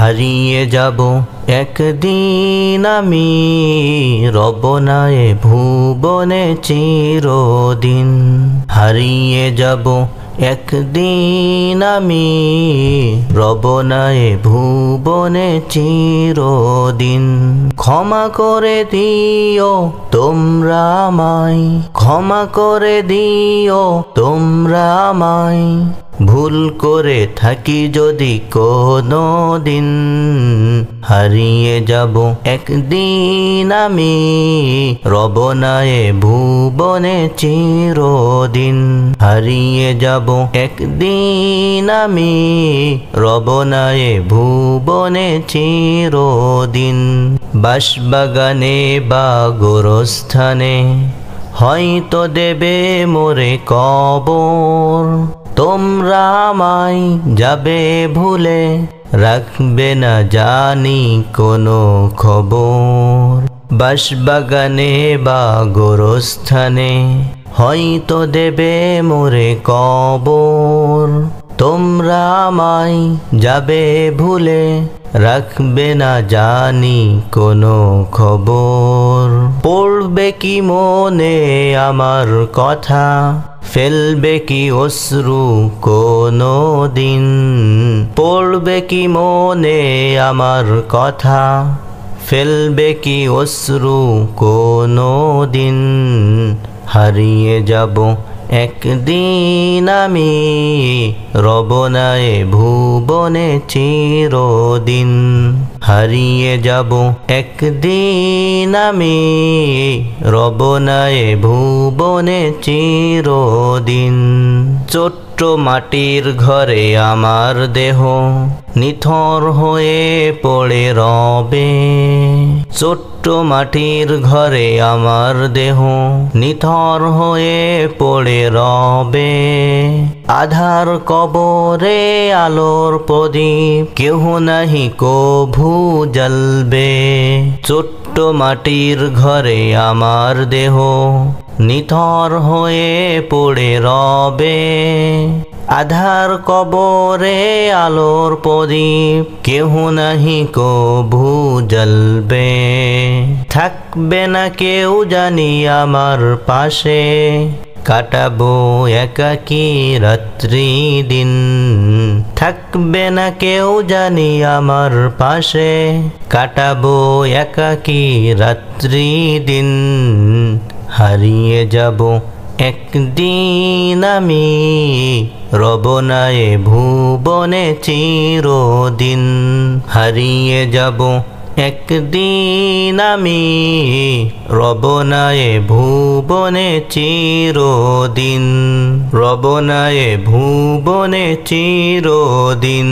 হারিয়ে যাব একদিন আমি, রব না এ ভুবনে চিরদিন। হারিয়ে যাব একদিন আমি, রব না এ ভুবনে চিরদিন। ক্ষমা করে দিও তোমরা আমায়, ক্ষমা করে দিও তোমরা আমায়, ভুল করে থাকি যদি কোনো দিন। হারিয়ে যাব একদিন আমি, রব না এ ভুবনে চিরদিন। হারিয়ে যাব একদিন আমি, রব না এ ভুবনে চিরদিন। বাঁশবাগানে বা গোরস্থানে হয়তো দেবে মোরে কবর, তোমরা আমায় যাবে ভুলে, রাখবে না জানি কোনো খবর। বাঁশবাগানে বা গোরস্থানে হয়তো দেবে মোরে কবর, তোমরা আমায় যাবে ভুলে, রাখবে না জানি কোনো খবর। পড়বে কি মনে আমার কথা, ফেলবে কি অশ্রু কোনো দিন। পড়বে কি মনে আমার কথা, ফেলবে কি অশ্রু কোনো দিন। হারিয়ে যাব একদিন আমি, রব না এ ভুবনে চিরদিন। হারিয়ে যাব একদিন আমি, রব না এ ভুবনে চিরদিন। ছোট্ট মাটির ঘরে আমার দেহ নিথর হয়ে পড়ে রবে, ছোট্ট মাটির ঘরে আমার দেহ নিথর হয়ে পড়ে রবে। আধার কবরে আলোর প্রদীপ কেহ নাহি কভু জ্বলবে, ছোট্ট মাটির ঘরে আমার দেহ নিথর হয়ে পড়ে রবে। আধার কবরে আলোর প্রদীপ কেহ নাহি কভু জ্বলবে। থাকবে না কেউ জানি আমার পাশে, কাটাবো একাকী রাত্রি দিন। থাকবে না কেউ জানি আমার পাশে, কাটাবো একাকী রাত্রি দিন। হারিয়ে যাব একদিন আমি, রব না এ ভুবনে চিরদিন। হারিয়ে যাব একদিন আমি, রব না এ ভুবনে চিরদিন। রব না এ ভুবনে চিরদিন।